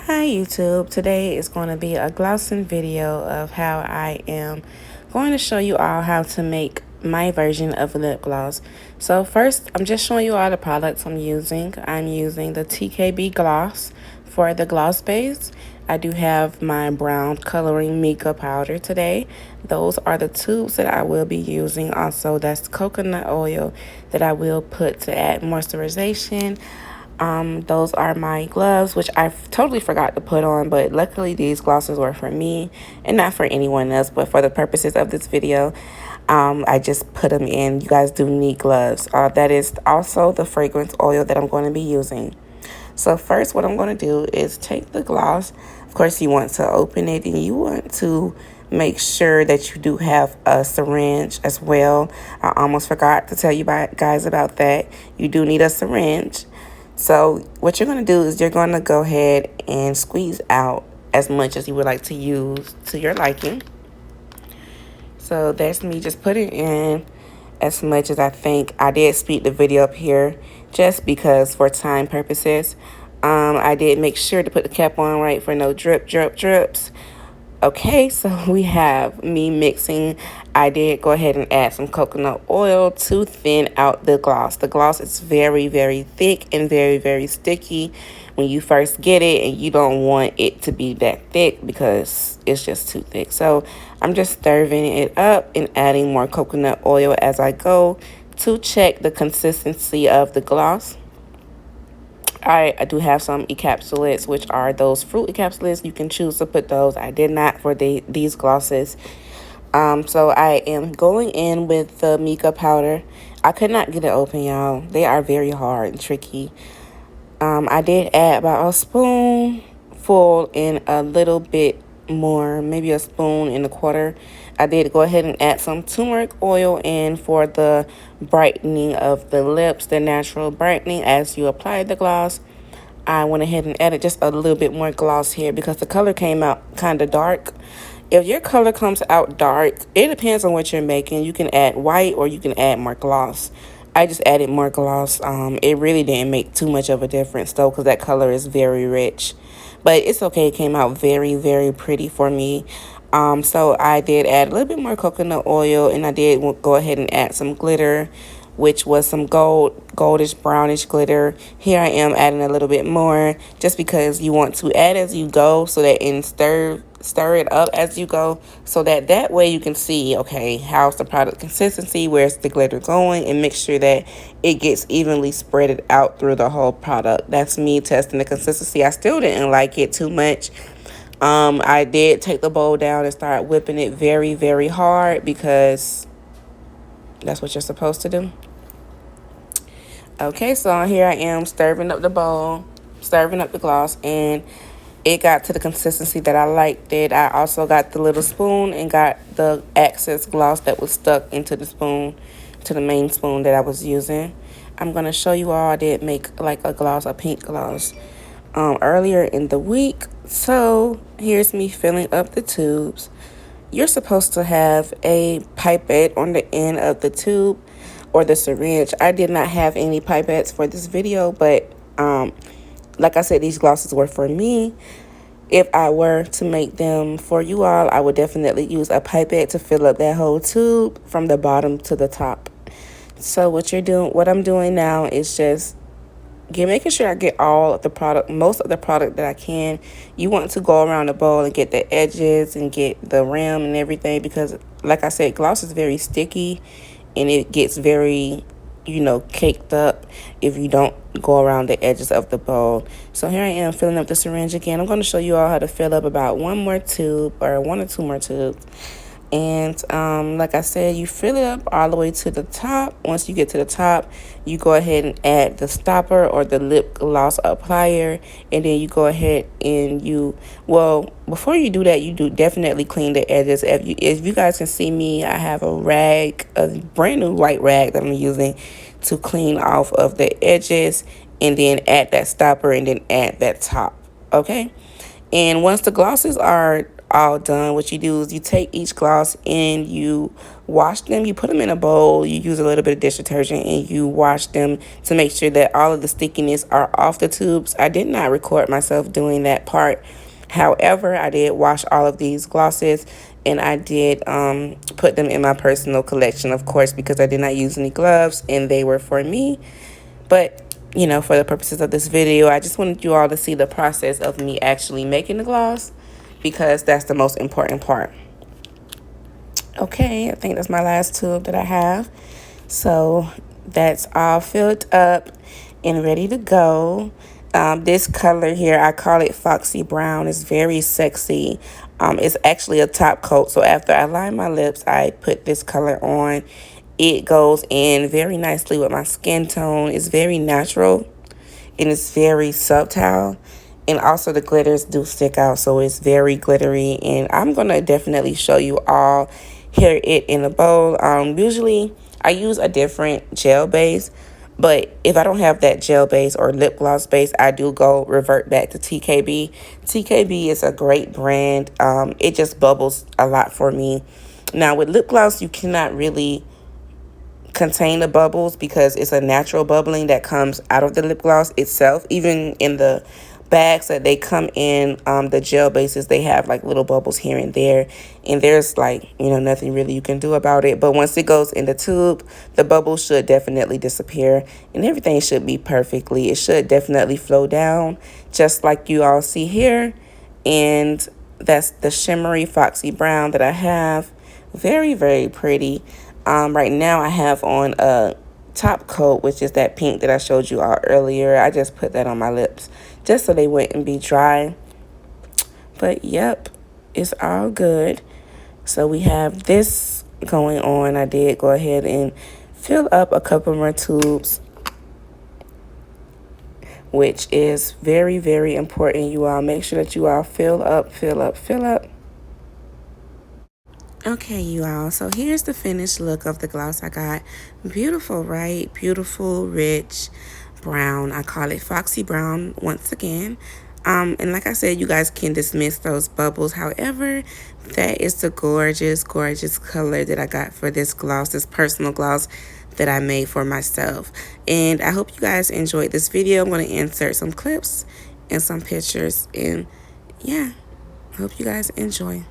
Hi YouTube, today is going to be a glossing video of how I am going to show you all how to make my version of a lip gloss. So first, I'm just showing you all the products I'm using. I'm using the TKB gloss for the gloss base. I do have my brown coloring mica powder today. Those are the tubes that I will be using. Also, that's coconut oil that I will put to add moisturization. Those are my gloves, which I totally forgot to put on, but luckily these glosses were for me and not for anyone else, but for the purposes of this video, I just put them in. You guys do need gloves. That is also the fragrance oil that I'm going to be using. So first, what I'm going to do is take the gloss. Of course, you want to open it and you want to make sure that you do have a syringe as well. I almost forgot to tell you guys about that. You do need a syringe. So what you're going to do is you're going to go ahead and squeeze out as much as you would like to use to your liking. So that's me just putting in as much as I think. I did speed the video up here just because for time purposes. I did make sure to put the cap on right for no drips. Okay, so we have me mixing. I did go ahead and add some coconut oil to thin out the gloss. The gloss is very, very thick and very, very sticky when you first get it, and you don't want it to be that thick because it's just too thick. So I'm just stirring it up and adding more coconut oil as I go to check the consistency of the gloss. I do have some encapsulates, which are those fruit encapsulates. You can choose to put those. I did not for these glosses. So I am going in with the mica powder. I could not get it open, y'all. They are very hard and tricky. I did add about a spoonful and a little bit more, maybe a spoon and a quarter. I did go ahead and add some turmeric oil in for the brightening of the lips, the natural brightening as you apply the gloss. I went ahead and added just a little bit more gloss here because the color came out kind of dark. If your color comes out dark, it depends on what you're making. You can add white or you can add more gloss. I just added more gloss. It really didn't make too much of a difference though because that color is very rich. But it's okay. It came out very, very pretty for me. So I did add a little bit more coconut oil, and I did go ahead and add some glitter, which was some goldish brownish glitter. Here I am adding a little bit more just because you want to add as you go, so that and stir it up as you go, so that way you can see, okay, how's the product consistency, where's the glitter going, and make sure that it gets evenly spread out through the whole product. That's me testing the consistency. I still didn't like it too much. I did take the bowl down and start whipping it very, very hard because that's what you're supposed to do. Okay, so here I am stirring up the bowl, stirring up the gloss, and it got to the consistency that I liked it. I also got the little spoon and got the excess gloss that was stuck into the spoon, to the main spoon that I was using. I'm going to show you all. I did make like a gloss, a pink gloss, earlier in the week. So here's me filling up the tubes. You're supposed to have a pipette on the end of the tube or the syringe. I did not have any pipettes for this video, but like I said, these glosses were for me. If I were to make them for you all, I would definitely use a pipette to fill up that whole tube from the bottom to the top. So what I'm doing now is just making sure I get all of the product, most of the product that I can. You want to go around the bowl and get the edges and get the rim and everything because, like I said, gloss is very sticky and it gets very, caked up if you don't go around the edges of the bowl. So here I am filling up the syringe again. I'm going to show you all how to fill up about one or two more tubes. And like I said, you fill it up all the way to the top. Once you get to the top, you go ahead and add the stopper or the lip gloss applier, and then you go ahead and before you do that, you do definitely clean the edges. If you guys can see me, I have a brand new white rag that I'm using to clean off of the edges, and then add that stopper and then add that top. Okay, and once the glosses are all done, what you do is you take each gloss and you wash them. You put them in a bowl, you use a little bit of dish detergent, and you wash them to make sure that all of the stickiness are off the tubes. I did not record myself doing that part. However, I did wash all of these glosses, and I did put them in my personal collection, of course, because I did not use any gloves and they were for me. But you know, for the purposes of this video, I just wanted you all to see the process of me actually making the gloss, because that's the most important part. Okay, I think that's my last tube that I have. So that's all filled up and ready to go. This color here, I call it Foxy Brown. It's very sexy. It's actually a top coat. So after I line my lips, I put this color on. It goes in very nicely with my skin tone. It's very natural and it's very subtle. And also the glitters do stick out, so it's very glittery. And I'm going to definitely show you all here it in a bowl. Usually I use a different gel base, but if I don't have that gel base or lip gloss base, I do revert back to TKB. TKB is a great brand. It just bubbles a lot for me. Now with lip gloss, you cannot really contain the bubbles because it's a natural bubbling that comes out of the lip gloss itself. Even in the bags that they come in, the gel bases, they have like little bubbles here and there, and there's like, you know, nothing really you can do about it. But once it goes in the tube, the bubbles should definitely disappear and everything should be perfectly, it should definitely flow down just like you all see here. And that's the shimmery Foxy Brown that I have. Very, very pretty. Right now I have on a top coat, which is that pink that I showed you all earlier. I just put that on my lips just so they wouldn't be dry. But yep, it's all good. So we have this going on. I did go ahead and fill up a couple more tubes, which is very, very important. You all make sure that you all fill up, fill up, fill up. Okay, you all, so here's the finished look of the gloss I got. Beautiful, right? Beautiful, rich brown. I call it Foxy Brown once again. And like I said, you guys can dismiss those bubbles. However, that is the gorgeous, gorgeous color that I got for this gloss, this personal gloss that I made for myself. And I hope you guys enjoyed this video. I'm going to insert some clips and some pictures. And yeah, I hope you guys enjoy.